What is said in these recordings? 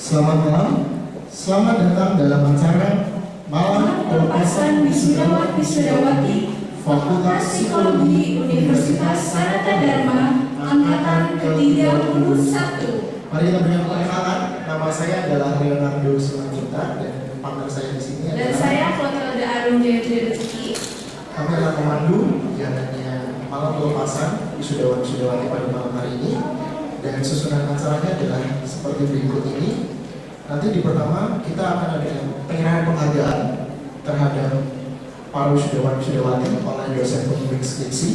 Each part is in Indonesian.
Selamat malam, selamat datang dalam acara Malam Pelepasan Wisudawan-Wisudawati Fakultas Psikologi Universitas Sanata Dharma Angkatan ke-31. Mari kita berikan perkenalan. Nama saya adalah Leonardo Simanjuntak dan partner saya di sini adalah. Dan saya Clotilde Arum Jayatri. Kami akan memandu jalannya Malam Pelepasan Wisudawan-Wisudawati pada malam hari ini. Dan susunan acaranya adalah seperti berikut ini. Nanti di pertama kita akan ada penyerahan penghargaan terhadap para wisudawan-wisudawati oleh dosen pembimbing skripsi.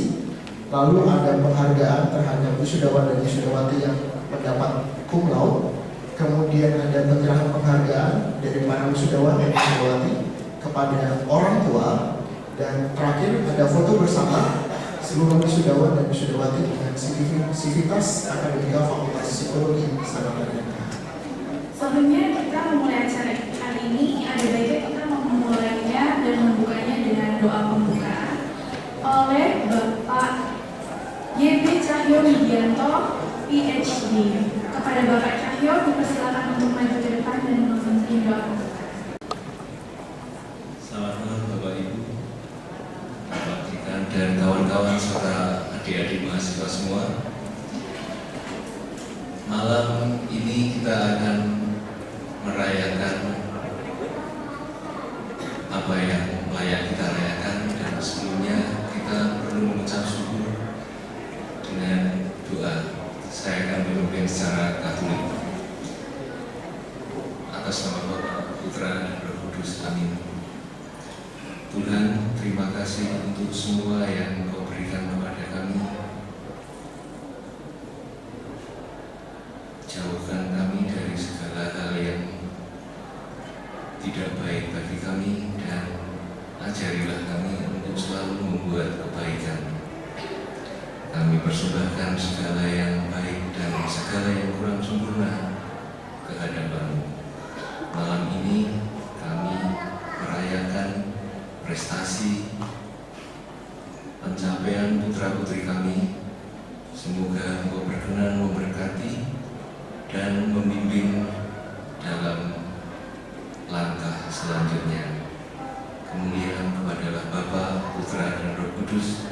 Lalu ada penghargaan terhadap wisudawan dan wisudawati yang mendapat cum laude. Kemudian ada penyerahan penghargaan dari para wisudawan dan wisudawati kepada orang tua. Dan terakhir ada foto bersama seluruh wisudawan dan wisudawati dengan Sivitas Akademika Fakultas Psikologi Sanata Dharma. Sebelumnya kita memulai acara kali ini, ada baiknya kita memulainya dan membukanya dengan doa pembuka oleh Bapak YB Cahyo Widianto, PhD. Kepada Bapak Cahyo dipersilakan untuk maju ke depan dan memimpin doa pembuka. Selamat malam Bapak Ibu, Bapak Dekan dan kawan-kawan serta adik-adik mahasiswa semua. Malam ini kita akan merayakan apa yang layak kita rayakan, dan sebelumnya kita perlu mengucap syukur dengan doa. Saya akan memimpin secara Katolik. Atas nama Bapa, Putra, dan Roh Kudus. Amin. Tuhan, terima kasih untuk semua yang Kau berikan kepada kami. Jauhkan kami dari segala hal yang tidak baik bagi kami, dan ajarilah kami untuk selalu membuat kebaikan. Kami persembahkan segala yang baik dan segala yang kurang sempurna ke hadapan-Mu. Malam ini kami merayakan prestasi pencapaian putra-putri kami. Semoga Engkau berkenan memberkati dan membimbing dalam langkah selanjutnya. Kemuliaan kepadalah Bapa, Putra, dan Roh Kudus.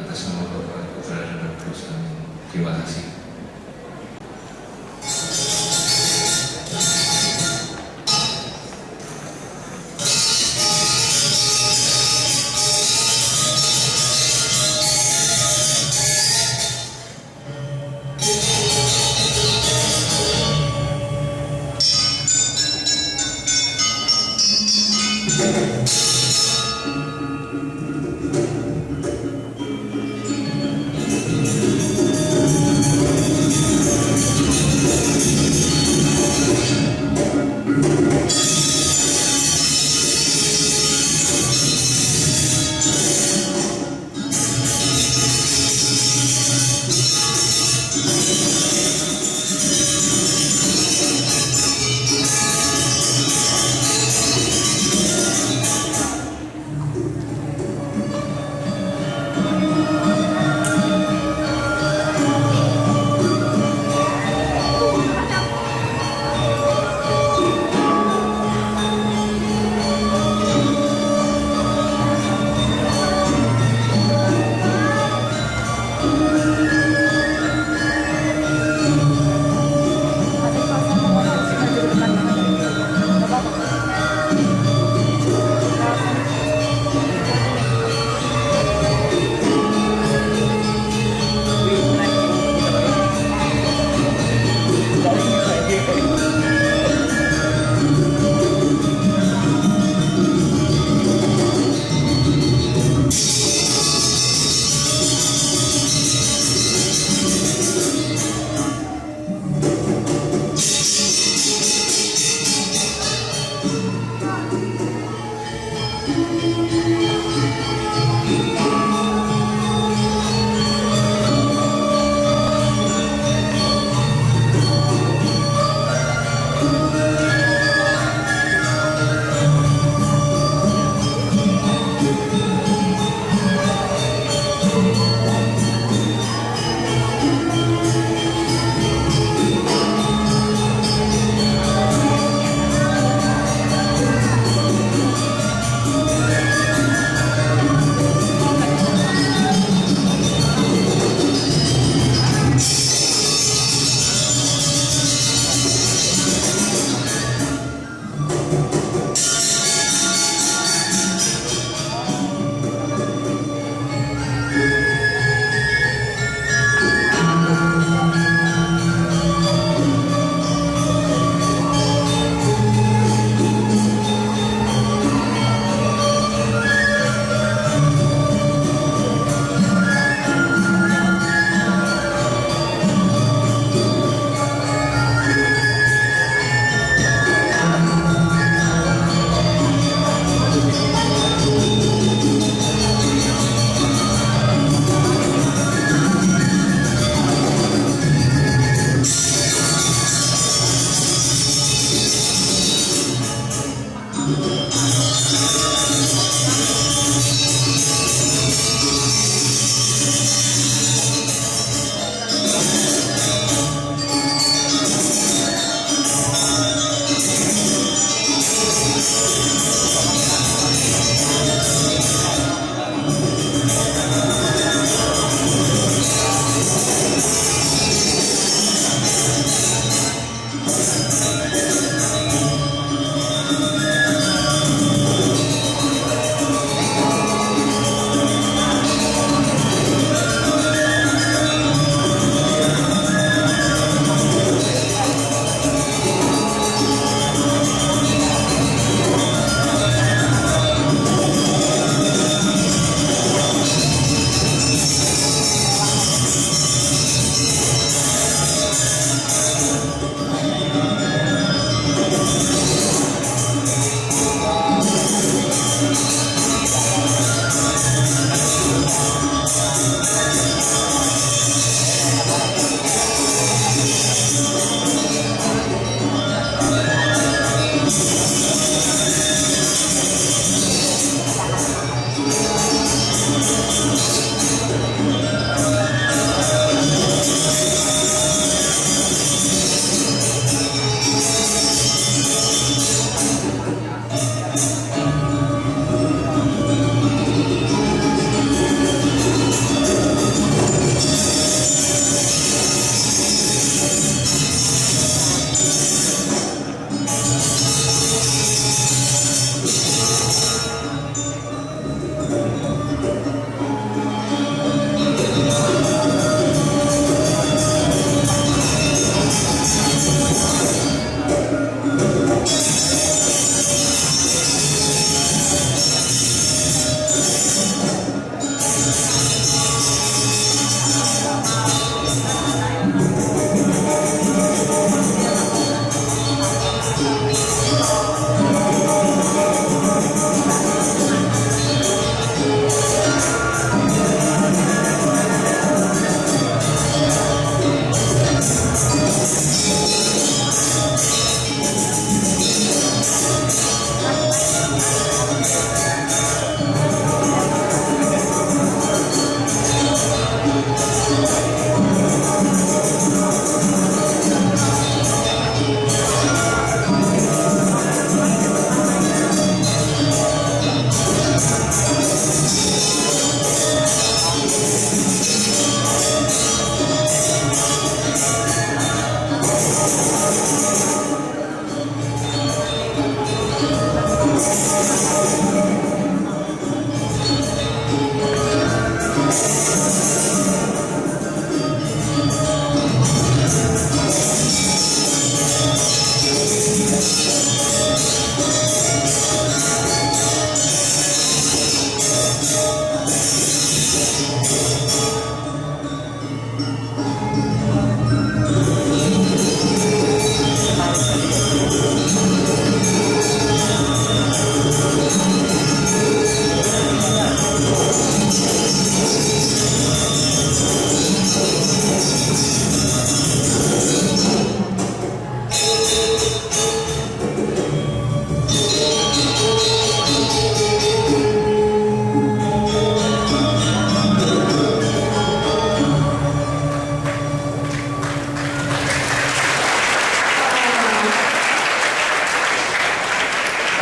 Atas nama Bapa, Putra, dan Roh Kudus. Amin. Terima kasih.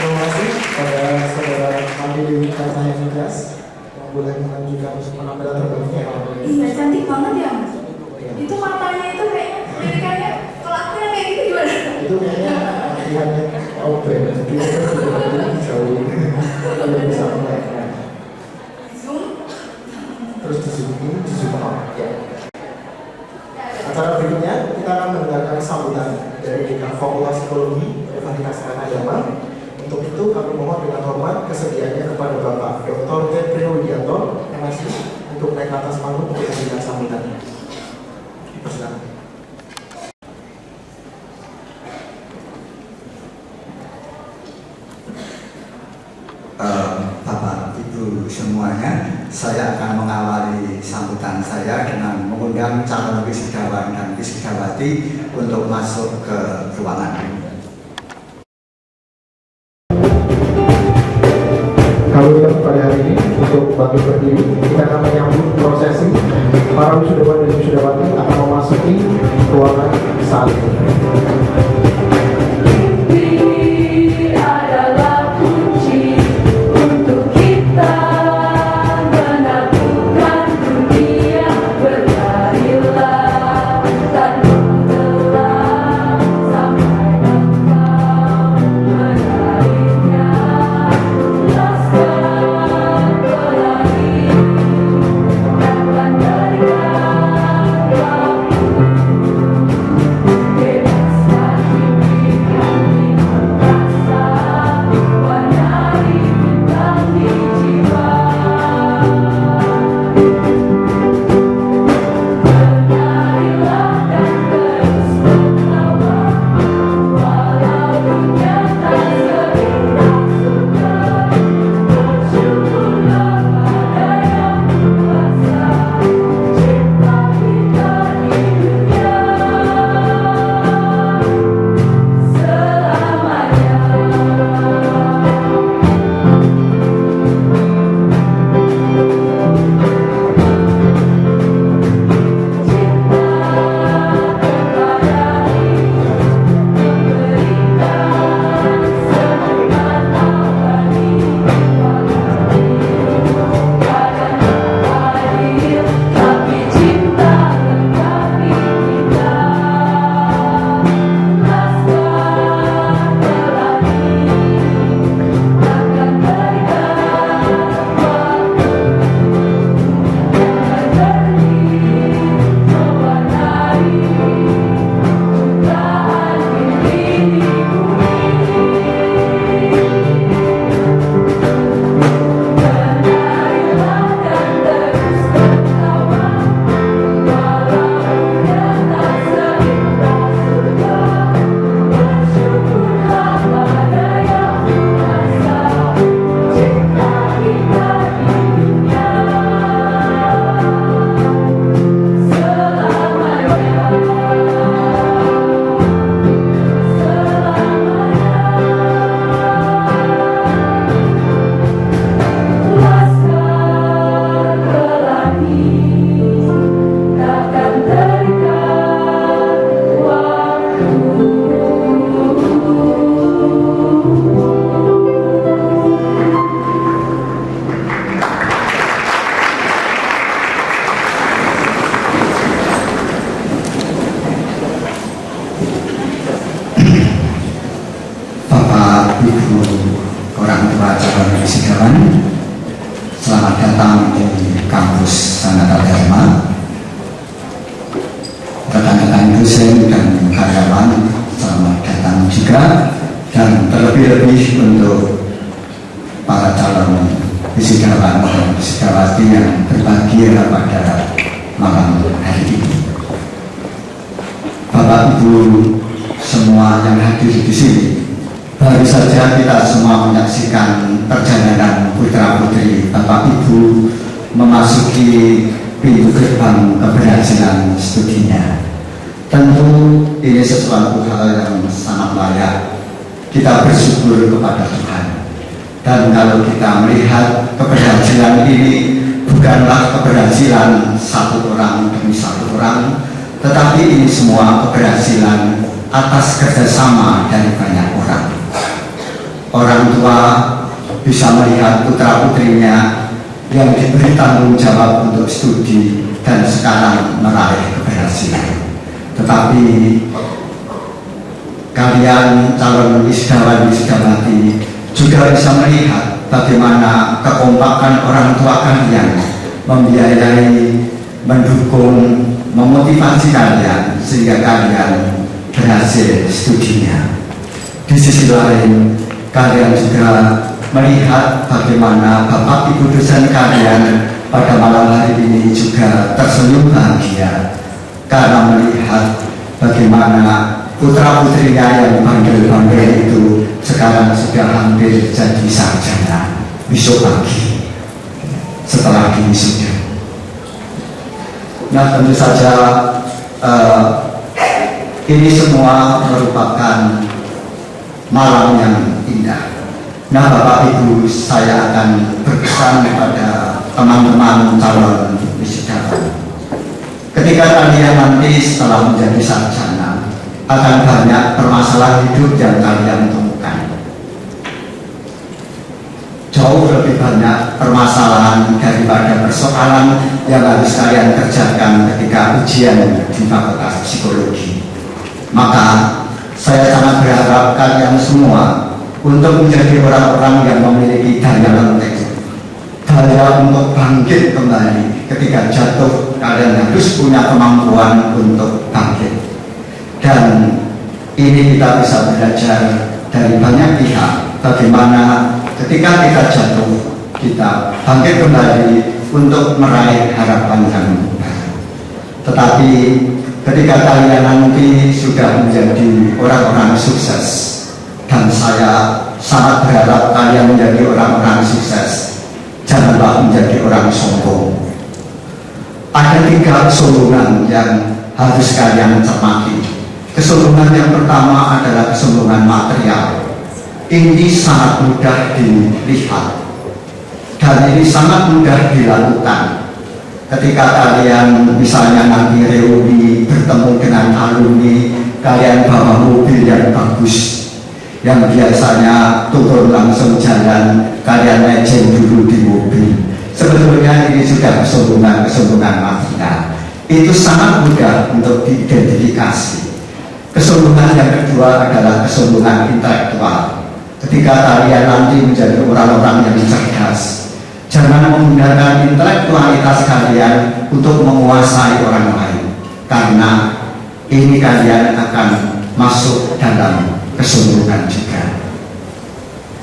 Terima kasih pada saudara Mandi Kasah yang Midas yang boleh menunjukkan penampilan terbaiknya. Iya, cantik banget ya, Mas. Iya. Itu matanya itu kayaknya lirikannya kalau aku yang kayak gitu gimana? Itu kayaknya latihannya OB, jadi jauh lebih bisa melihatnya. Zoom. Terus di zoom out. Ya. Acara berikutnya kita akan mendengarkan sambutan dari Dekan Fakultas Psikologi Universitas Erlangga Agama. Untuk itu kami mohon dengan hormat kesediaannya kepada Bapak Dr. Teprio Widianto, MSc, untuk naik ke atas panggung untuk memberikan sambutannya. Persilakan. Bapak Ibu semuanya, saya akan mengawali sambutan saya dengan mengundang calon wisudawan dan wisudawati untuk masuk ke ruangan. Kalau pada hari ini untuk bangkit berdiri, kita akan menyambut prosesi. Para wisudawan dan wisudawati akan memasuki ruangan saat ini. Bebas selamat datang di kampus Sanata Dharma. Rekan-rekan dosen dan karyawan, selamat datang juga. Dan terlebih-lebih untuk para calon wisudawan dan wisudawati yang berbahagia pada malam hari ini. Bapak Ibu semua yang hadir di sini, baru saja kita semua menyaksikan perjalanan putra-putri Bapak Ibu memasuki pintu gerbang keberhasilan studinya. Tentu ini sesuatu hal yang sangat layak kita bersyukur kepada Tuhan. Dan kalau kita melihat keberhasilan ini bukanlah keberhasilan satu orang demi satu orang, tetapi ini semua keberhasilan atas kerjasama dari banyak orang. Orang tua bisa melihat putra-putrinya yang diberi tanggung jawab untuk studi dan sekarang meraih keberhasilan. Tetapi kalian calon wisudawan-wisudawati juga bisa melihat bagaimana kekompakan orang tua kalian membiayai, mendukung, memotivasi kalian sehingga kalian berhasil studinya. Di sisi lain, kalian juga melihat bagaimana Bapak Ibu dosen kalian pada malam hari ini juga tersenyum bahagia karena melihat bagaimana putra-putrinya yang bandel-bandel itu sekarang sudah hampir jadi sarjana besok pagi setelah wisuda. Nah, tentu saja ini semua merupakan malam yang indah. Nah, Bapak Ibu, saya akan berpesan kepada teman-teman calon wisudawan. Ketika kalian nanti setelah menjadi sarjana, akan banyak permasalahan hidup yang kalian temukan. Jauh lebih banyak permasalahan daripada persoalan yang harus kalian kerjakan ketika ujian di Fakultas Psikologi. Maka saya sangat berharap kalian semua untuk menjadi orang-orang yang memiliki daya lenting, daya untuk bangkit kembali. Ketika jatuh, kalian harus punya kemampuan untuk bangkit. Dan ini kita bisa belajar dari banyak pihak bagaimana ketika kita jatuh, kita bangkit kembali untuk meraih harapan yang baru. Tetapi ketika kalian nanti sudah menjadi orang-orang sukses, dan saya sangat berharap kalian menjadi orang-orang sukses, janganlah menjadi orang sombong. Ada 3 kesombongan yang harus kalian cermati. Kesombongan yang pertama adalah kesombongan material. Ini sangat mudah dilihat dan ini sangat mudah dilakukan. Ketika kalian misalnya nanti reuni bertemu dengan alumni, kalian bawa mobil yang bagus, yang biasanya turun langsung jalan, kalian mejeng dulu di mobil. Sebetulnya ini sudah kesombongan material. Itu sangat mudah untuk diidentifikasi. Kesombongan yang kedua adalah kesombongan intelektual. Ketika kalian nanti menjadi orang-orang yang cerdas, jangan menggunakan intelektualitas kalian untuk menguasai orang lain, karena ini kalian akan masuk dalam kesombongan juga.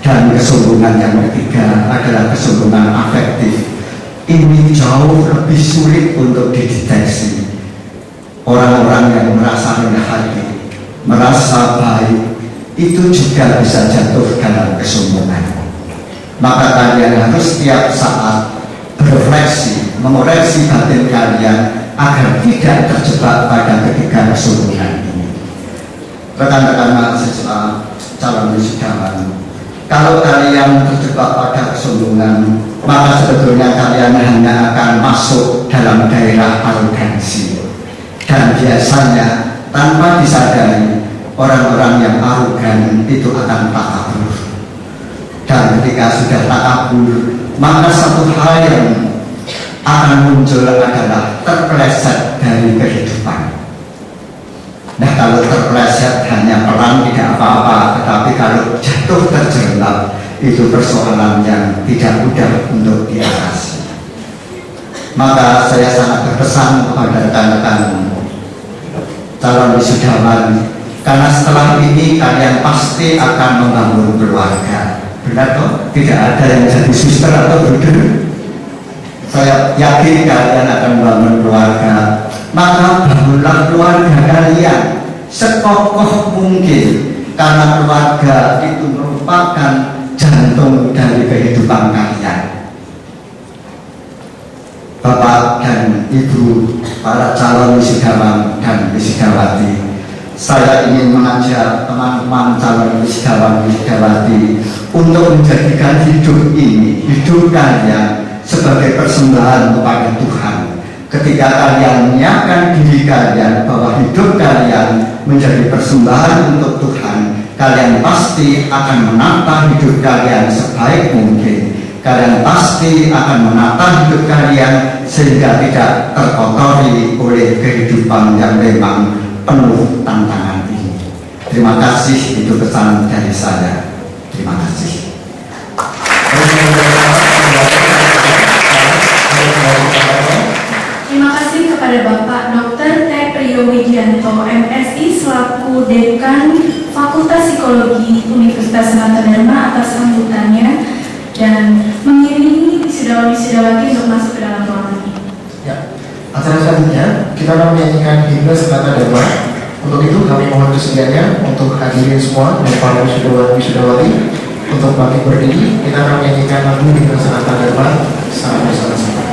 Dan kesombongan yang ketiga adalah kesombongan afektif. Ini jauh lebih sulit untuk dideteksi. Orang-orang yang merasa rendah hati, merasa baik, itu juga bisa jatuh dalam kesombongan. Maka kalian harus setiap saat berefleksi, mengoreksi batin kalian agar tidak terjebak pada ketiga kesombongan ini. Rekan-rekan mahasiswa calon wisudawan, kalau kalian terjebak pada kesombongan, maka sebetulnya kalian hanya akan masuk dalam daerah arogansi. Dan biasanya tanpa disadari, orang-orang yang arogan itu akan takabur. Dan ketika sudah takabur, maka satu hal yang akan muncul adalah terpeleset dari kehidupan. Nah, kalau terpeleset hanya pelan tidak apa-apa, tetapi kalau jatuh terjerembab, itu persoalan yang tidak mudah untuk diatasi. Maka saya sangat berpesan kepada rekan-rekan calon wisudawan, karena setelah ini kalian pasti akan membangun keluarga. Benar toh? Tidak ada yang jadi suster atau bruder. Saya yakin kalian akan membangun keluarga. Maka bangunlah keluarga kalian sekokoh mungkin, karena keluarga itu merupakan jantung dari kehidupan kalian. Bapak dan Ibu, para calon wisudawan dan wisudawati, saya ingin mengajak teman-teman calon wisudawan wisudawati untuk menjadikan hidup ini, hidup kalian sebagai persembahan kepada Tuhan. Ketika kalian menyiapkan diri kalian bahwa hidup kalian menjadi persembahan untuk Tuhan, kalian pasti akan menata hidup kalian sebaik mungkin. Kalian pasti akan menata hidup kalian sehingga tidak terkotori oleh kehidupan yang memang penuh tantangan ini. Terima kasih, itu pesan dari saya. Terima kasih. Terima kasih kepada Bapak Dr. T. Priyo Widianto, MSI, selaku Dekan Fakultas Psikologi Universitas Sanata Dharma atas sambutannya dan mengiringi wisudawan-wisudawati untuk masuk ke dalam ruangan ini. Ya, acara selanjutnya kita akan menyanyikan himne Sanata Dharma. Untuk itu kami mohon kesediaannya untuk hadirin semua dan para wisudawan-wisudawati untuk bangkit berdiri. Kita akan menyanyikan lagu himne Sanata Dharma secara bersama-sama.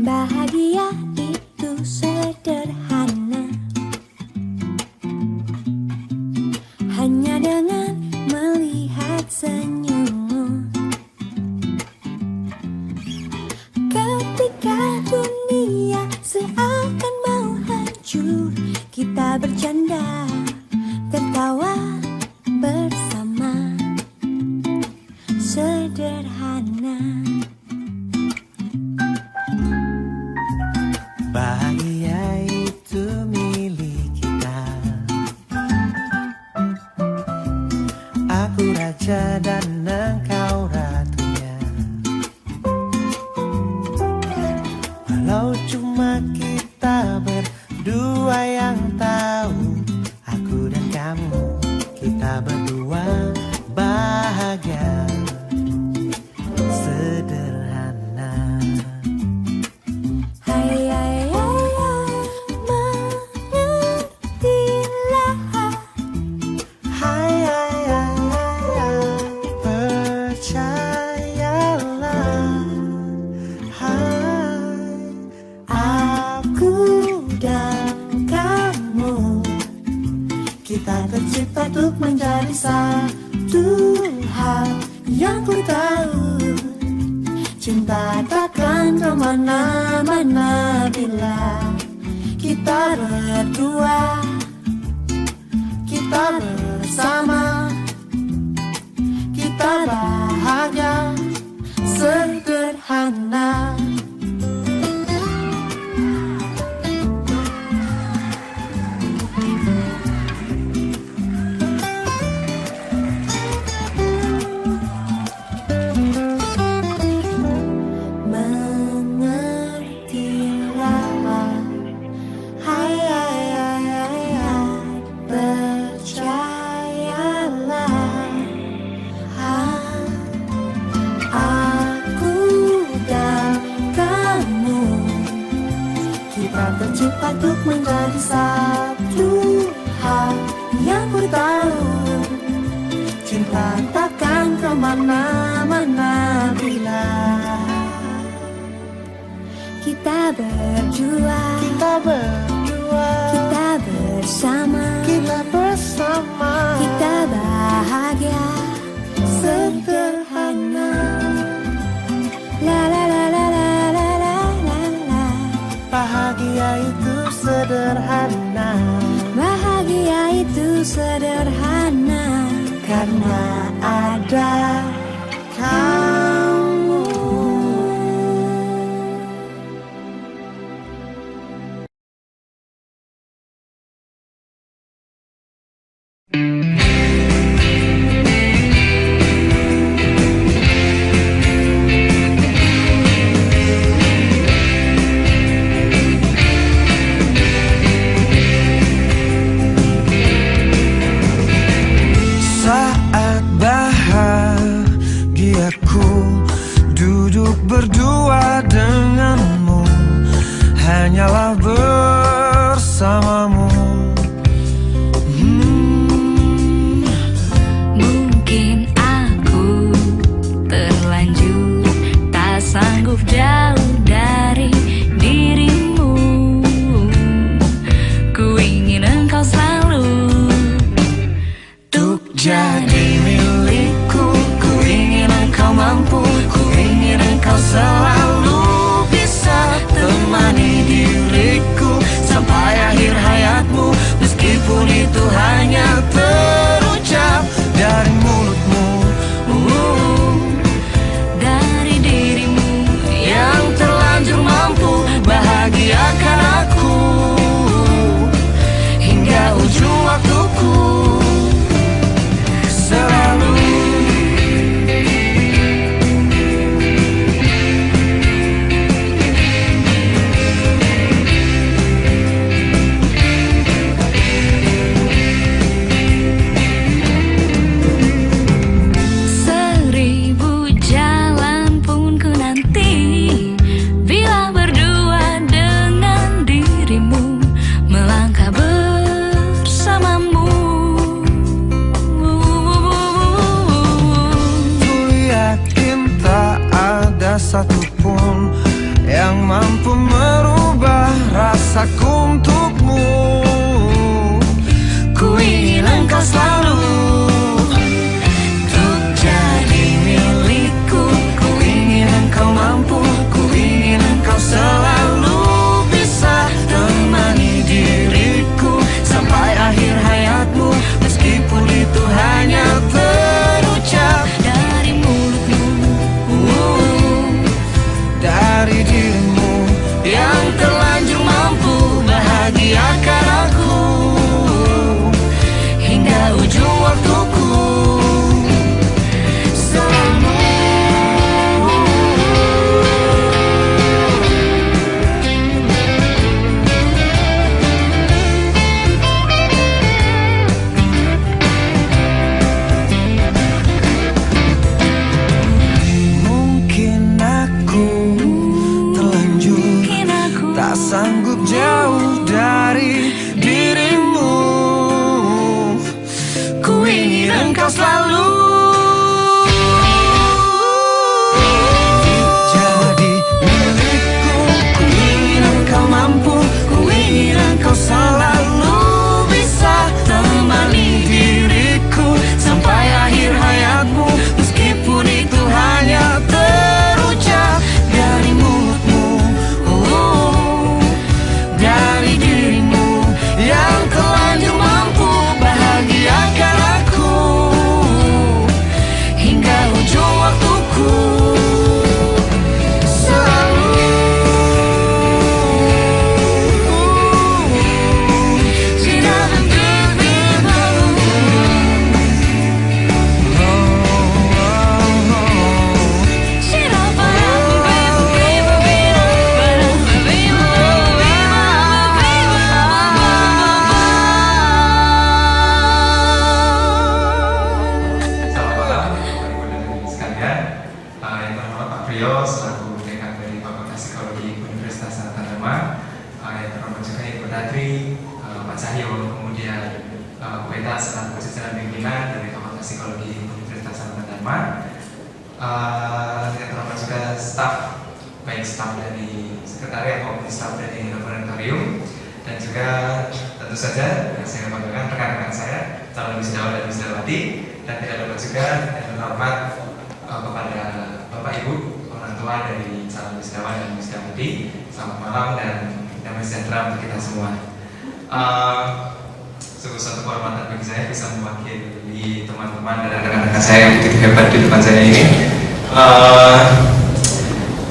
Bahagia itu sederhana, hanya dengan melihat senyummu. Ketika dunia seakan mau hancur, kita bercanda, tertawa bersama. Sederhana. Bahagia itu milik kita. Aku raja dan engkau ratunya. Walau cuma kita berdua yang tahu, aku dan kamu, kita berdua bahagia. Sederhana. Hai, hai, hai, hai, mengertilah. Hai, hai, hai, hai, percayalah. Hai, Aku dan kamu, kita tercipta untuk menjadi satu. Hal yang ku tahu, cinta takkan kemana-mana bila kita berdua, kita bersama, kita bahagia. Sederhana. Mengertilah. Hai, hai, hai, hai, hai, percayalah. Hai, aku dan kamu, kita tercipta untuk menjadi satu. Hal yang ku tahu, cinta takkan kemana-mana bila kita berdua, kita berdua, kita bersama, kita bersama, kita bahagia. Sederhana. La la la la la la la la la. bahagia itu sederhana. Bahagia itu sederhana Karena ada kamu. Saat bahagiaku duduk berdua denganmu, hanyalah bersamamu. Mungkin aku terlanjur tak sanggup jauh dari dirimu. Ku ingin engkau selalu untuk jadi milikku. Ku ingin engkau mampu, ku ingin engkau selalu bisa temani diriku sampai akhir hayatmu. Meskipun itu hanya terucap dari mulutmu, dari dirimu yang terlanjur mampu bahagiakan aku hingga ujung waktuku. Selalu seribu jalan pun ku nanti bila berdua dengan dirimu, melangkah bersamamu. Ku yakin tak ada satupun yang mampu merubah rasaku untukmu. Ku ingin engkau selalu untuk jadi milikku. Ku ingin engkau mampu, ku ingin engkau selalu bisa temani diriku Bapak Cahyo, kemudian Bu Eta selaku jajaran pimpinan dari Fakultas Psikologi Universitas Sarjana Dharma, yang terhormat juga staf, baik staf dari sekretariat maupun staf dari laboratorium, dan juga tentu saja yang saya banggakan rekan-rekan saya, calon wisudawan dan wisudawati, dan tidak lupa juga yang terhormat kepada Bapak Ibu orang tua dari calon wisudawan dan wisudawati. Selamat malam dan damai sejahtera untuk kita semua. Sungguh suatu kehormatan bagi saya bisa mewakili teman-teman dan rekan-rekan saya yang begitu hebat di depan saya ini.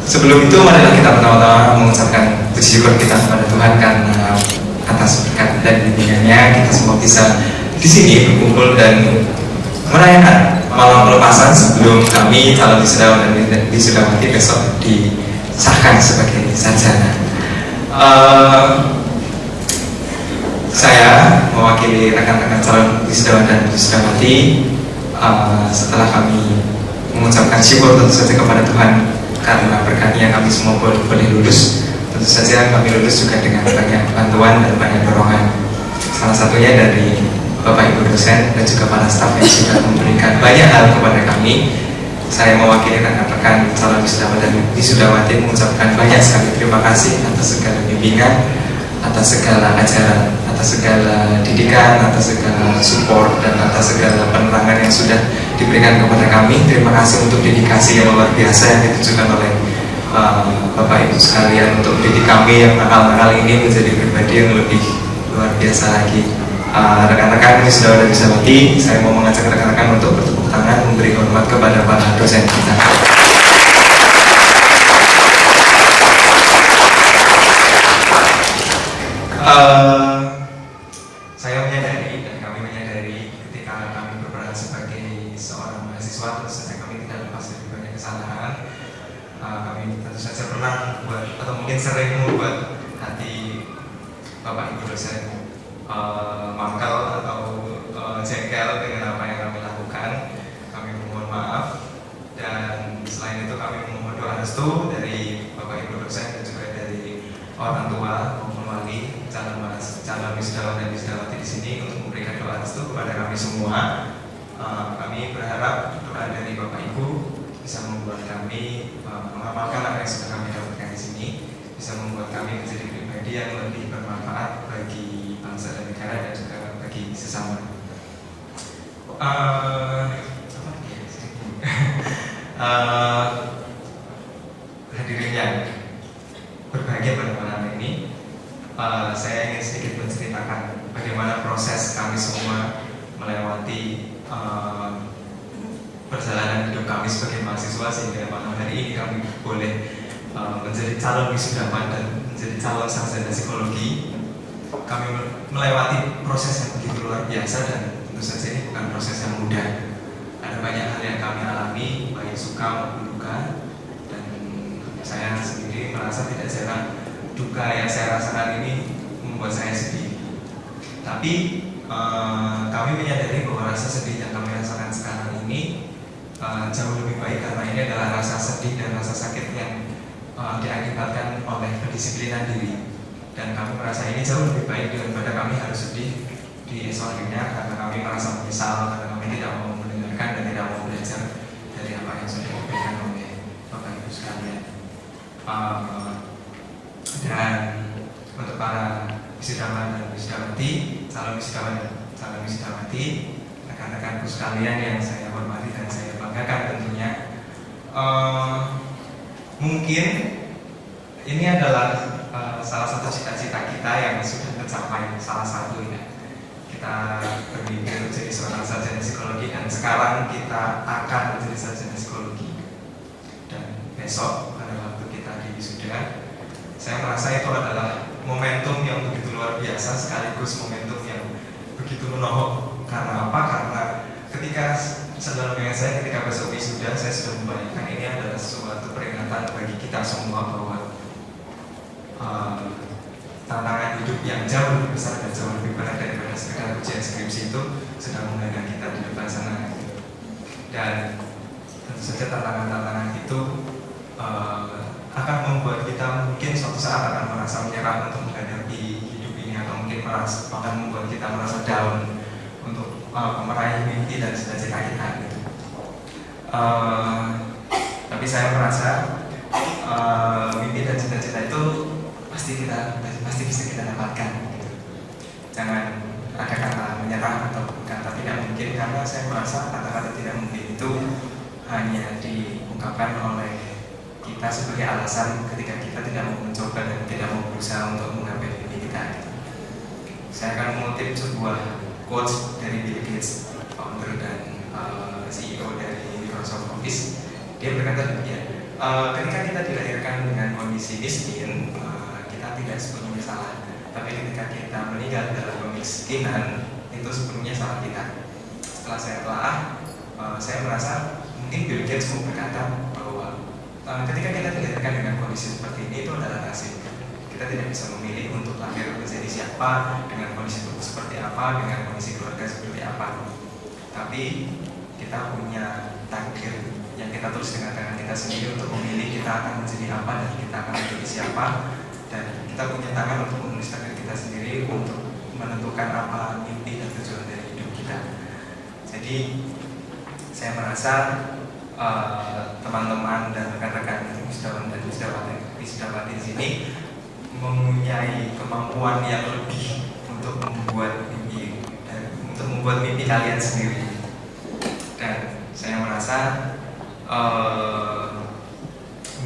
Sebelum itu, marilah kita pertama-tama mengucapkan puji syukur kita kepada Tuhan karena atas berkat dan bimbingannya kita semua bisa di sini berkumpul dan merayakan malam pelepasan sebelum kami calon wisudawan dan wisudawati besok disahkan sebagai sarjana. Saya mewakili rekan-rekan calon wisudawan dan wisudawati setelah kami mengucapkan syukur tentu saja kepada Tuhan karena berkatnya kami semua boleh lulus. Tentu saja kami lulus juga dengan banyak bantuan dan banyak dorongan. Salah satunya dari Bapak Ibu dosen dan juga para staf yang sudah memberikan banyak hal kepada kami. Saya mewakili rekan-rekan calon wisudawan dan wisudawati mengucapkan banyak sekali terima kasih atas segala bimbingan, atas segala ajaran, atas segala didikan, atas segala support, dan atas segala penerangan yang sudah diberikan kepada kami. Terima kasih untuk dedikasi yang luar biasa yang ditujukan oleh Bapak Ibu sekalian untuk mendidik kami yang nakal-nakal ini menjadi pribadi yang lebih luar biasa lagi. Rekan-rekan wisudawan dan wisudawati, saya mau mengajak rekan-rekan untuk bertepuk tangan memberi hormat kepada para dosen kita. Saya menyadari dan kami menyadari ketika kami berperan sebagai seorang mahasiswa, tentu saja kami tidak lepas dari banyak kesalahan. Kami tentu saja pernah membuat atau mungkin sering membuat hati Bapak Ibu dosen mangkal atau jengkel dengan apa yang kami lakukan. Kami memohon maaf, dan selain itu kami memohon doa restu dari Bapak Ibu dosen dan juga dari orang tua maupun wali calon wisudawan dan wisudawati di sini untuk memberikan doa restu kepada kami semua. Kami berharap doa dari Bapak Ibu bisa membuat kami mengamalkan apa yang sudah kami dapatkan di sini, bisa membuat kami menjadi pribadi yang lebih bermanfaat bagi bangsa dan negara dan juga bagi sesama. Hadirin yang berbahagia pada malam ini, saya ingin sedikit menceritakan bagaimana proses kami semua melewati perjalanan hidup kami sebagai mahasiswa sehingga malam hari ini kami boleh menjadi calon wisudawan dan menjadi calon sarjana psikologi. Kami melewati proses yang begitu luar biasa dan tentu saja ini bukan proses yang mudah. Ada banyak hal yang kami alami, baik suka maupun duka, dan saya sendiri merasa tidak jarang duka yang saya rasakan ini membuat saya sedih. Tapi kami menyadari bahwa rasa sedih yang kami rasakan sekarang ini jauh lebih baik karena ini adalah rasa sedih dan rasa sakit yang diakibatkan oleh kedisiplinan diri. Dan kami merasa ini jauh lebih baik daripada kami harus sedih di esok harinya karena kami merasa menyesal, karena kami tidak mau mendengarkan dan tidak mau belajar dari apa yang sudah diberikan oleh Bapak Ibu sekalian. Dan untuk para wisudawan dan wisudawati, calon wisudawan dan calon wisudawati, rekan-rekanku sekalian yang saya hormati dan saya banggakan tentunya, mungkin ini adalah salah satu cita-cita kita yang sudah tercapai, salah satu ya. Kita bermimpi untuk jadi seorang sarjana psikologi dan sekarang kita akan menjadi sarjana psikologi. Dan besok pada waktu kita di wisuda, saya merasa itu adalah momentum yang begitu luar biasa sekaligus momentum yang begitu menohok. Karena apa? Karena ketika sebelumnya saya ketika besok wisuda, saya sudah membayangkan ini adalah suatu peringatan bagi kita semua bahwa tantangan hidup yang jauh lebih besar dan jauh lebih berat daripada sekedar ujian skripsi itu sedang menghadang kita di depan sana. Dan tentu saja tantangan-tantangan itu akan membuat kita mungkin suatu saat akan merasa menyerah untuk menghadapi hidup ini, atau mungkin bahkan membuat kita merasa down untuk meraih mimpi dan cita-cita kita gitu. Tapi saya merasa mimpi dan cita-cita itu pasti bisa kita dapatkan gitu. Jangan ada kata menyerah atau kata tidak mungkin, karena saya merasa kata-kata tidak mungkin itu hanya diungkapkan oleh kita sebagai alasan ketika kita tidak mau mencoba dan tidak mau berusaha untuk menggapai mimpi kita. Saya akan mengutip sebuah quotes dari Bill Gates, founder dan CEO dari Microsoft Office. Dia berkata demikian, ketika kita dilahirkan dengan kondisi miskin, kita tidak sepenuhnya salah. Tapi ketika kita meninggal dalam kemiskinan, itu sepenuhnya salah kita. Setelah saya telah, saya merasa mungkin Bill Gates mau berkata bahwa ketika kita dilahirkan dengan kondisi seperti ini, itu adalah nasib. Kita tidak bisa memilih untuk lahir menjadi siapa, dengan kondisi tubuh seperti apa, dengan kondisi keluarga seperti apa. Tapi kita punya takdir yang kita tulis dengan tangan kita sendiri untuk memilih kita akan menjadi apa dan kita akan menjadi siapa. Dan kita punya tangan untuk menulis takdir kita sendiri untuk menentukan apa mimpi dan tujuan dari hidup kita. Jadi saya merasa teman-teman dan rekan-rekan wisatawan dan wisdawati di sini mempunyai kemampuan yang lebih untuk membuat mimpi kalian sendiri. Dan saya merasa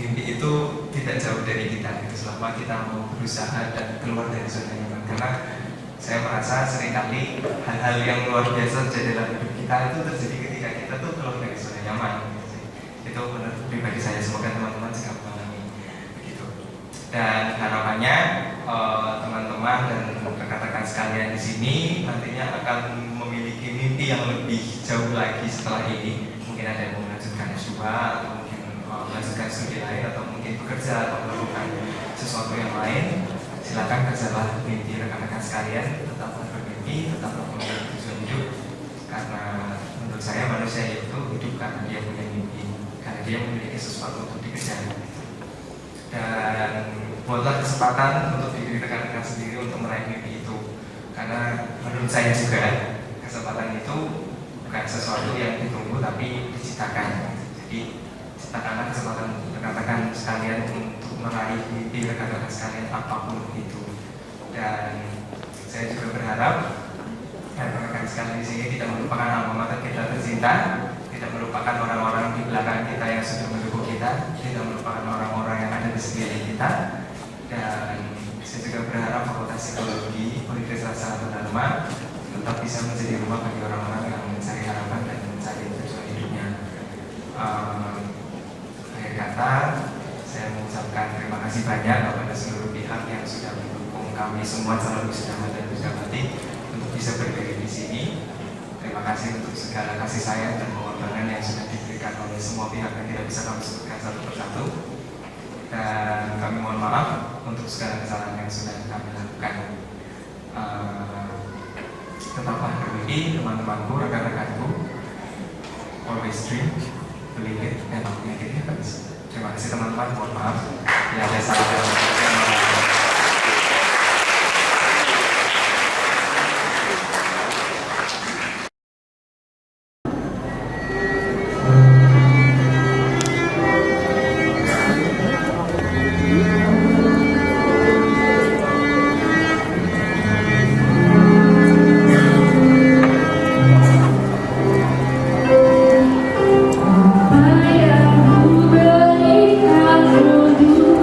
mimpi itu tidak jauh dari kita gitu, selama kita mau berusaha dan keluar dari zona nyaman. Karena saya merasa seringkali hal-hal yang luar biasa terjadi dalam hidup kita itu terjadi ketika kita tuh keluar dari zona nyaman. Itu menurut pribadi saya, semoga teman-teman juga mengalami begitu. Dan harapannya teman-teman dan rekan-rekan sekalian di sini nantinya akan memiliki mimpi yang lebih jauh lagi setelah ini. Mungkin ada yang melanjutkan S2 atau mungkin melanjutkan studi lain atau mungkin bekerja atau melakukan sesuatu yang lain. Silakan kerjalah mimpi rekan-rekan sekalian, tetap bermimpi, tetap memiliki tujuan hidup. Karena menurut saya manusia itu hidup karena dia punya mimpi, karena dia memiliki sesuatu untuk dikejar. Dan buatlah kesempatan untuk diri rekan-rekan sendiri untuk meraih mimpi itu. Karena menurut saya juga kesempatan itu bukan sesuatu yang ditunggu tapi diciptakan. Jadi ciptakanlah kesempatan rekan-rekan sekalian untuk meraih mimpi rekan-rekan sekalian apapun itu. Dan saya juga berharap rekan-rekan sekalian di sini tidak melupakan alma mater kita tercinta, tidak melupakan orang-orang di belakang kita yang sudah mendukung kita, tidak melupakan orang-orang yang ada di sekeliling kita. Dan saya juga berharap Fakultas Psikologi Universitas Sarjana Dharma tetap bisa menjadi rumah bagi orang-orang yang mencari harapan dan mencari tujuan hidupnya. Akhir kata, saya mengucapkan terima kasih banyak kepada seluruh pihak yang sudah mendukung kami semua calon wisatawan dan wisdawati untuk bisa berdiri di sini. Terima kasih untuk segala kasih sayang dan pengorbanan yang sudah diberikan oleh semua pihak yang tidak bisa kami sebutkan satu persatu. Dan kami mohon maaf untuk segala kesalahan yang sudah kami lakukan. Tetaplah bermimpi, teman-temanku, rekan-rekanku. Always dream, believe it, and make it happen. Terima kasih teman-teman, mohon maaf. Ya, ada salah. Ayahku berikan untukku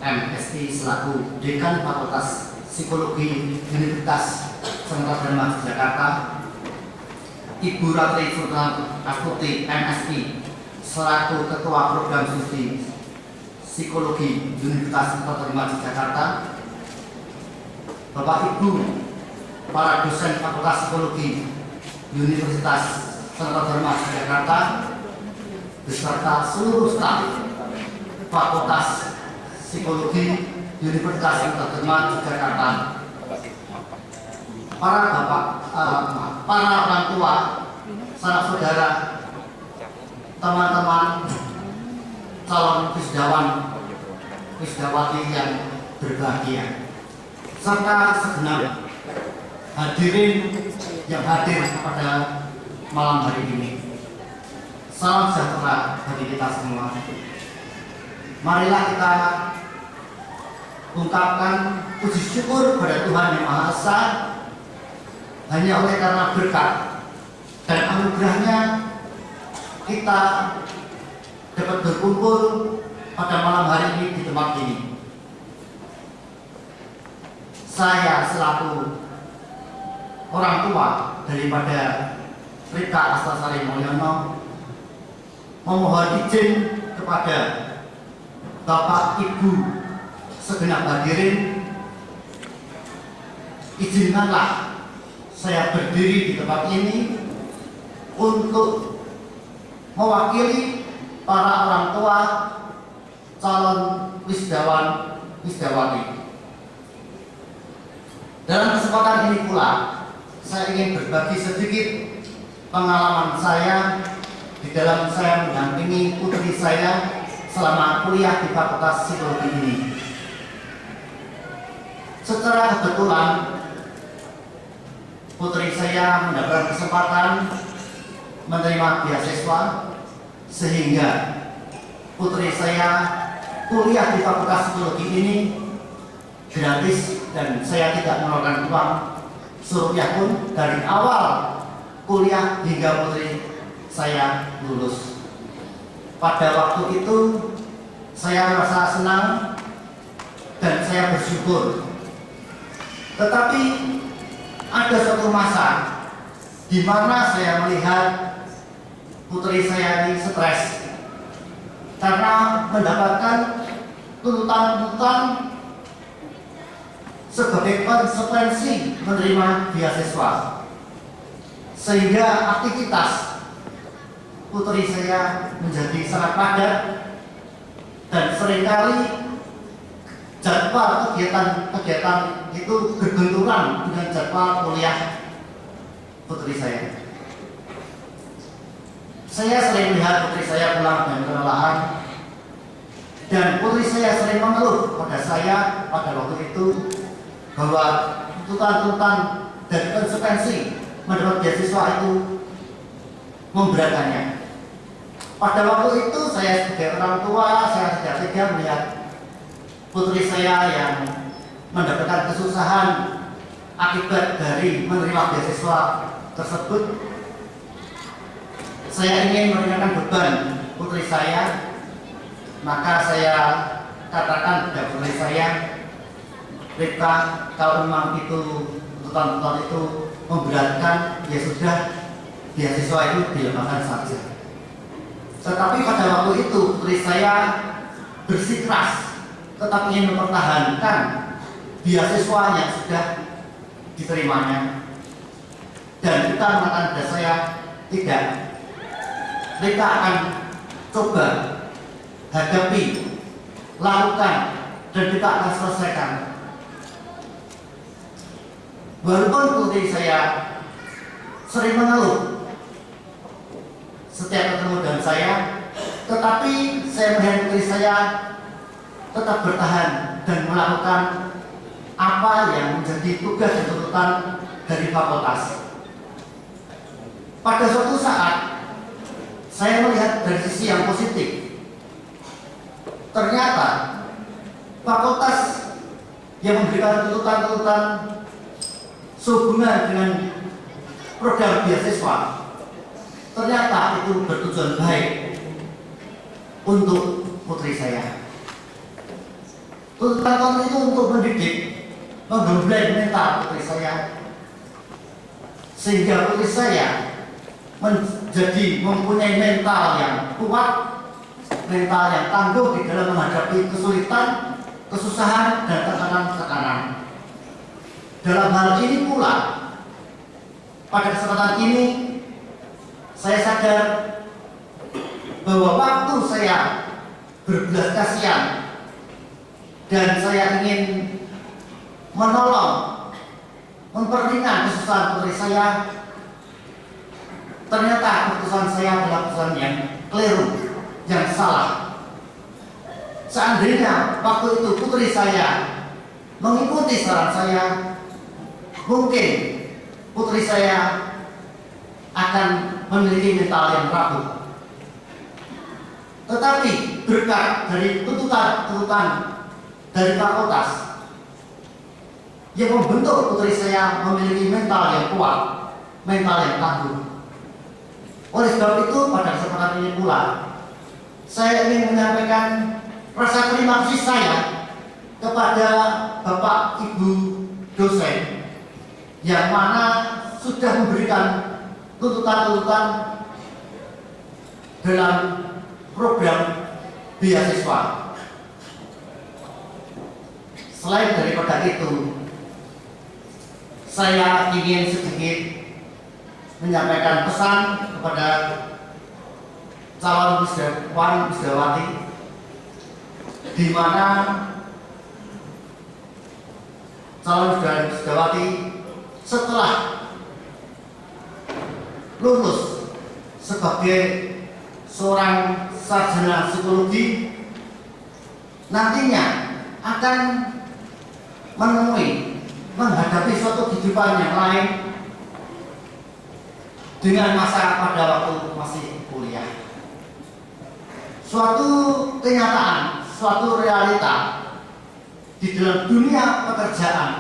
MSI selaku Dekan Fakultas Psikologi Universitas Sentra Dharma Jakarta, Ibu Ratri Sultan Astuti MSI selaku Ketua Program Studi Psikologi Universitas Sentra Dharma Jakarta, Bapak Ibu para dosen Fakultas Psikologi Universitas Sentra Dharma Jakarta beserta seluruh staf Fakultas Psikologi Universitas Sentra Dharma Jakarta, para orang tua, sanak saudara, teman-teman calon wisdawati yang berbahagia, serta segenap hadirin yang hadir pada malam hari ini. Salam sejahtera bagi kita semua. Marilah kita ungkapkan puji syukur pada Tuhan Yang Maha Esa, hanya oleh karena berkat dan anugerahnya kita dapat berkumpul pada malam hari ini di tempat ini. Saya selaku orang tua daripada Rika Astasari Mulyono memohon izin kepada Bapak Ibu segenap hadirin, izinkanlah saya berdiri di tempat ini untuk mewakili para orang tua calon wisdawati. Dalam kesempatan ini pula saya ingin berbagi sedikit pengalaman saya di dalam saya mendampingi putri saya selama kuliah di Fakultas Psikologi ini. Secara kebetulan putri saya mendapatkan kesempatan menerima beasiswa sehingga putri saya kuliah di Fakultas Psikologi ini gratis dan saya tidak mengeluarkan uang serupiah pun dari awal kuliah hingga putri saya lulus. Pada waktu itu saya merasa senang dan saya bersyukur. Tetapi ada suatu masa di mana saya melihat putri saya ini stres karena mendapatkan tuntutan-tuntutan sebagai konsekuensi menerima beasiswa, sehingga aktivitas putri saya menjadi sangat padat dan seringkali jadwal kegiatan itu berbenturan dengan jadwal kuliah putri saya. Saya sering melihat putri saya pulang dengan kelelahan dan putri saya sering mengeluh pada saya pada waktu itu bahwa tuntutan-tuntutan dan konsekuensi mendapat beasiswa itu memberatkannya. Pada waktu itu saya sebagai orang tua, saya tidak tega melihat putri saya yang mendapatkan kesusahan akibat dari menerima beasiswa tersebut. Saya ingin meringankan beban putri saya, maka saya katakan kepada putri saya, Rika, kalau memang itu tuntutan itu memberatkan, ya sudah, beasiswa itu dilepaskan saja. Tetapi pada waktu itu putri saya bersikeras tetap ingin mempertahankan beasiswa yang sudah diterimanya, dan kita mengatakan pada saya, tidak, mereka akan coba hadapi, lakukan, dan kita akan selesaikan. Walaupun putri saya sering mengeluh setiap ketemu dengan saya, tetapi saya melihat putri saya tetap bertahan dan melakukan apa yang menjadi tugas dan tuntutan dari fakultas. Pada suatu saat saya melihat dari sisi yang positif. Ternyata fakultas yang memberikan tuntutan-tuntutan sehubungan dengan program beasiswa ternyata itu bertujuan baik untuk putri saya. Tuntutan itu untuk mendidik, menggembleng mental putri saya, sehingga putri saya mempunyai mental yang kuat, mental yang tangguh di dalam menghadapi kesulitan, kesusahan, dan tekanan-tekanan. Dalam hal ini pula, pada kesempatan ini saya sadar bahwa waktu saya berbelas kasihan dan saya ingin menolong, memperingan kesusahan putri saya, ternyata keputusan saya adalah keputusan yang keliru, yang salah. Seandainya waktu itu putri saya mengikuti saran saya, mungkin putri saya akan memiliki mental yang rapuh. Tetapi berkat dari tuntutan dari fakultas yang membentuk putri saya memiliki mental yang kuat, mental yang tangguh. Oleh sebab itu, pada kesempatan ini pula saya ingin menyampaikan rasa terima kasih saya kepada Bapak Ibu dosen yang mana sudah memberikan tuntutan-tuntutan dalam program beasiswa. Selain daripada itu, saya ingin sedikit menyampaikan pesan kepada calon wisudawan wisudawati, di mana calon wisudawati setelah lulus sebagai seorang sarjana psikologi, nantinya akan menghadapi suatu kehidupan yang lain dengan masa pada waktu masih kuliah. Suatu kenyataan, suatu realita di dalam dunia pekerjaan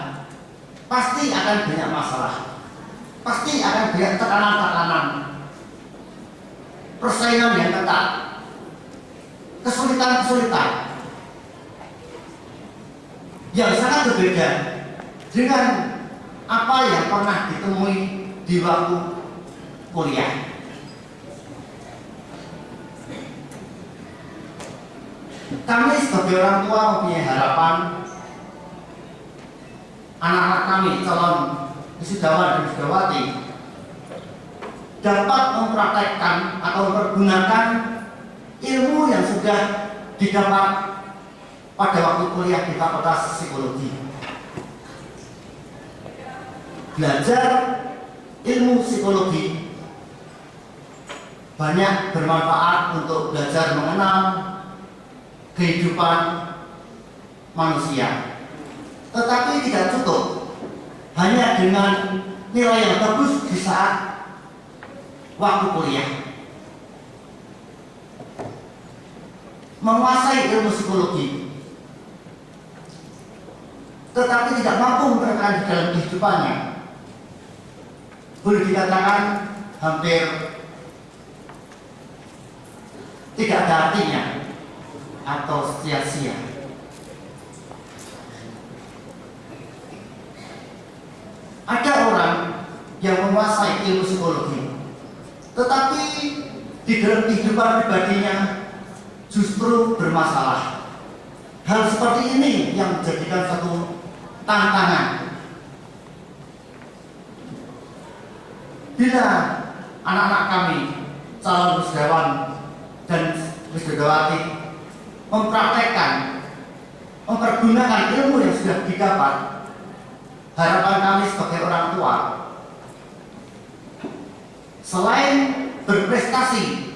pasti akan banyak masalah, pasti akan banyak tekanan-tekanan, persaingan yang ketat, kesulitan-kesulitan yang sangat berbeda dengan apa yang pernah ditemui di waktu kuliah. Kami sebagai orang tua mempunyai harapan anak-anak kami calon wisudawan dan wisudawati dapat mempraktekkan atau mempergunakan ilmu yang sudah didapat pada waktu kuliah di Fakultas Psikologi. Belajar ilmu psikologi banyak bermanfaat untuk belajar mengenal kehidupan manusia. Tetapi tidak cukup hanya dengan nilai yang bagus di saat waktu kuliah. Menguasai ilmu psikologi tetapi tidak mampu menerapkan di dalam kehidupannya, boleh dikatakan hampir tidak ada artinya atau sia-sia. Ada orang yang menguasai ilmu psikologi tetapi di dalam kehidupan pribadinya justru bermasalah. Hal seperti ini yang menjadikan satu tantangan. Bila anak-anak kami calon wisudawan dan wisudawati mempraktekkan, mempergunakan ilmu yang sudah didapat, harapan kami sebagai orang tua, selain berprestasi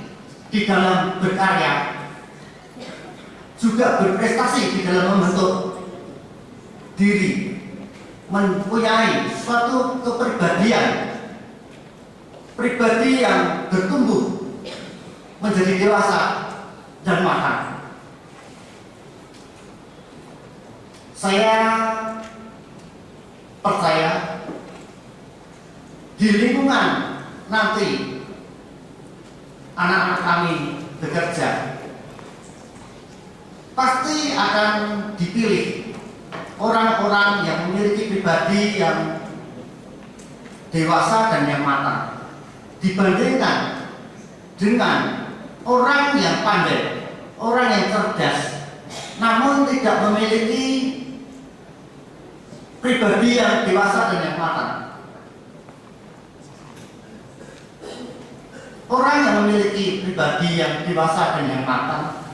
di dalam berkarya, juga berprestasi di dalam membentuk diri, mempunyai suatu kepribadian, pribadi yang bertumbuh menjadi dewasa dan matang. Saya percaya di lingkungan nanti anak-anak kami bekerja pasti akan dipilih orang-orang yang memiliki pribadi yang dewasa dan yang matang dibandingkan dengan orang yang pandai, orang yang cerdas, namun tidak memiliki pribadi yang dewasa dan yang matang. Orang yang memiliki pribadi yang dewasa dan yang matang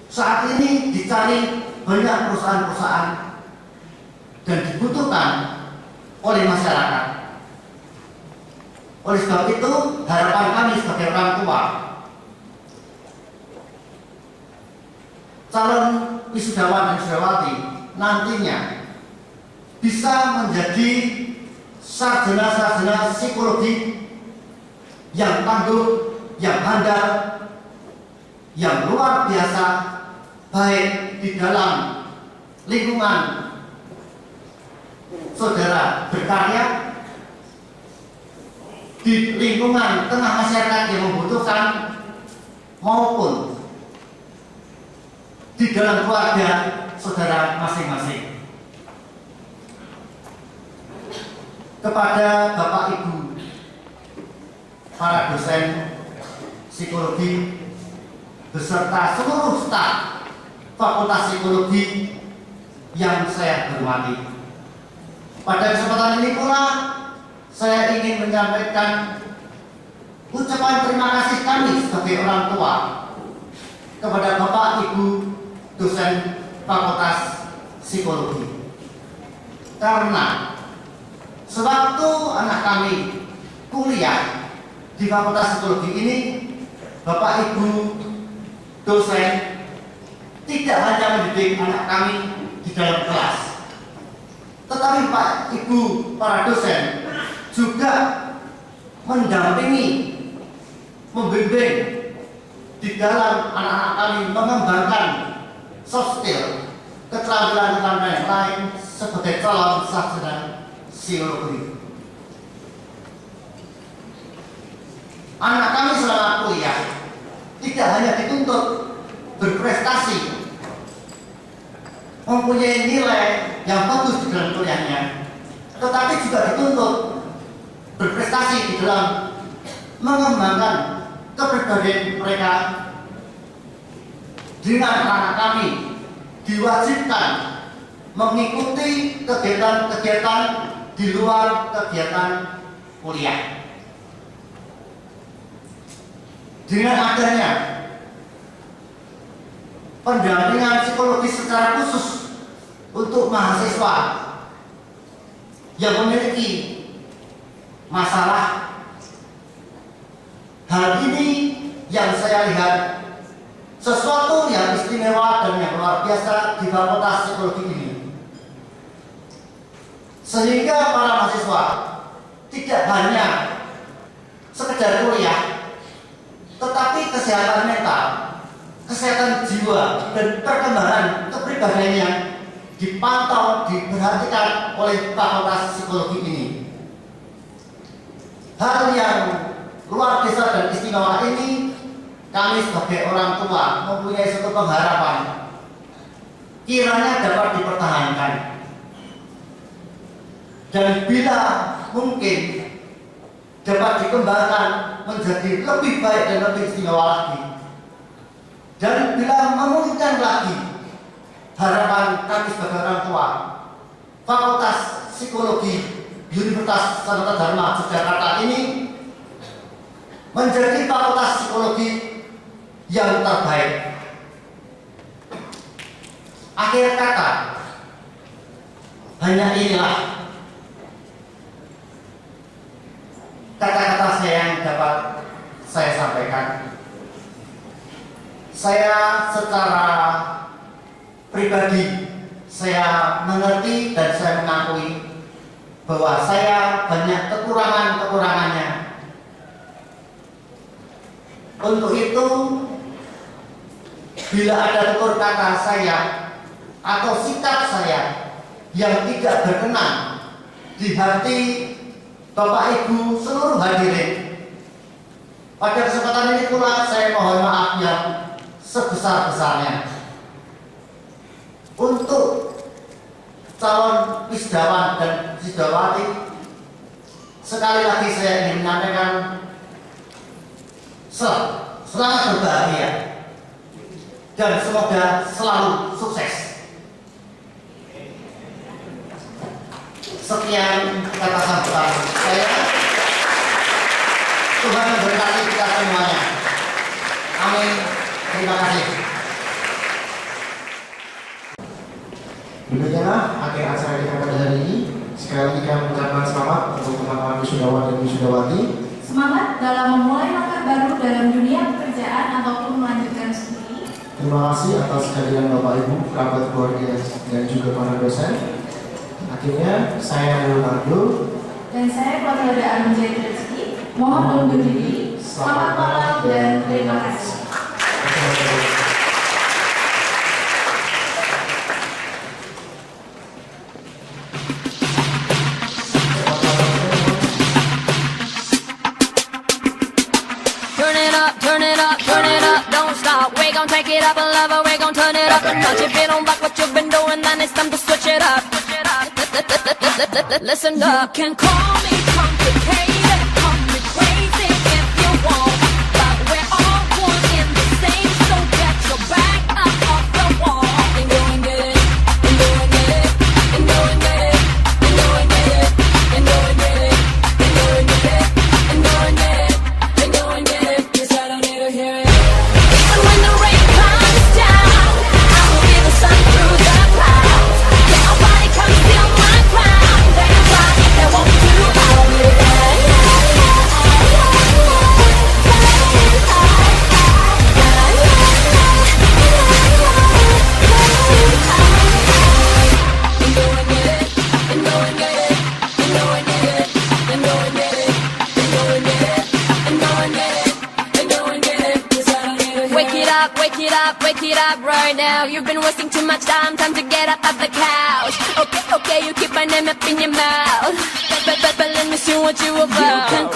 saat ini dicari banyak perusahaan-perusahaan dan dibutuhkan oleh masyarakat. Oleh sebab itu, harapan kami sebagai orang tua, calon wisudawan dan wisudawati nantinya bisa menjadi sarjana-sarjana psikologi yang tangguh, yang handal, yang luar biasa, baik di dalam lingkungan saudara berkarya, di lingkungan tengah masyarakat yang membutuhkan, maupun di dalam keluarga saudara masing-masing. Kepada Bapak Ibu para dosen psikologi beserta seluruh staf Fakultas Psikologi yang saya hormati, pada kesempatan ini pula saya ingin menyampaikan ucapan terima kasih kami sebagai orang tua kepada Bapak Ibu dosen Fakultas Psikologi, karena sewaktu anak kami kuliah di Fakultas Psikologi ini, Bapak Ibu dosen tidak hanya mendidik anak kami di dalam kelas, tetapi Pak Ibu para dosen juga mendampingi, membimbing di dalam anak-anak kami mengembangkan soft skill, keterampilan-keterampilan yang lain sebagai calon sarjana psikologi. Anak kami selama kuliah tidak hanya dituntut berprestasi, mempunyai nilai yang bagus di dalam kuliahnya, tetapi juga dituntut berprestasi di dalam mengembangkan kepribadian mereka. Dengan anak kami diwajibkan mengikuti kegiatan-kegiatan di luar kegiatan kuliah. Dengan adanya pendampingan psikologis secara khusus untuk mahasiswa yang memiliki masalah, hal ini yang saya lihat sesuatu yang istimewa dan yang luar biasa di Fakultas Psikologi ini, sehingga para mahasiswa tidak hanya sekedar kuliah, tetapi kesehatan mental, kesehatan jiwa, dan perkembangan kepribadiannya dipantau, diperhatikan oleh Fakultas Psikologi ini. Hal yang luar biasa dan istimewa ini, kami sebagai orang tua mempunyai satu pengharapan, kiranya dapat dipertahankan, dan bila mungkin dapat dikembangkan menjadi lebih baik dan lebih istimewa lagi. Dan bila memungkinkan lagi, harapan kami sebagai orang tua, Fakultas Psikologi Universitas Sanata Dharma Yogyakarta ini menjadi fakultas psikologi yang terbaik. Akhir kata, hanya inilah kata-kata saya yang dapat saya sampaikan. Saya secara pribadi, saya mengerti dan saya mengakui bahwa saya banyak kekurangan-kekurangannya. Untuk itu, bila ada tutur kata saya atau sikap saya yang tidak berkenan di hati Bapak Ibu seluruh hadirin, pada kesempatan ini pula saya mohon maaf yang sebesar-besarnya. Untuk calon wisudawan dan wisudawati, sekali lagi saya ingin menyampaikan selamat berbahagia dan semoga selalu sukses. Sekian kata sambutan saya. Tuhan memberkati kita semuanya. Amin. Terima kasih. Demikianlah akhir acara kita pada hari ini. Sekali lagi kami mengucapkan selamat untuk teman-teman wisudawan dan wisudawati. Semangat dalam memulai langkah baru dalam dunia pekerjaan ataupun melanjutkan studi. Terima kasih atas kehadiran Bapak Ibu, kerabat keluarga dan juga para dosen. Akhirnya saya Leonardo Dan saya Keluarga Arun Jaya Rezeki. Mohon undur diri. Selamat malam dan terima kasih. Turn it up, turn it up, don't stop. We gon' take it up a level, we gon' turn it up a notch. If you don't like what you've been doing, then it's time to switch it up. Listen up. You can call me complicated, call me crazy if you want, but we're all one in the same, so get your back up off the wall and go and get it, and go and get it, and go and get it, and go and get it, and go and get it, and go and get it, and go and get it, and go and get it. 'Cause I don't need to hear it. Even when the rain comes down, I will be the sun through the clouds. Can't nobody come steal my crown. They can try if they want to. I don't need it. Wake it up right now. You've been wasting too much time to get up off the couch. Okay, you keep my name up in your mouth, but let me see what you about. You can